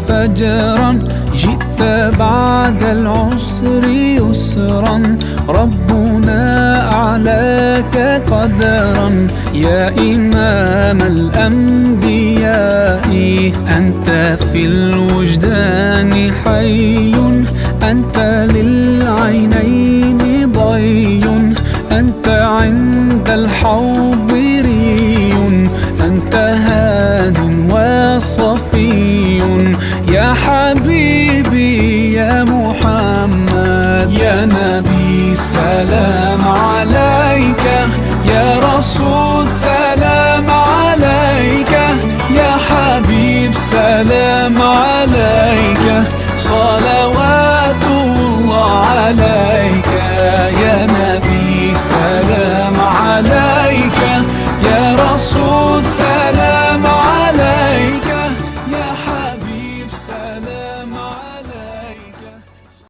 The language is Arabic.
فجرا، جئت بعد العسر يسرا، ربنا أعلاك قدرا. يا إمام الأنبياء أنت في الوجدان حي، أنت للعينين ضي، أنت عند الحوض ري، أنت هاد وصفي. يا حبيبي يا محمد، يا نبي سلام عليك، يا رسول سلام عليك، يا حبيب سلام عليك، صلوات الله عليك. يا نبي سلام عليك، يا رسول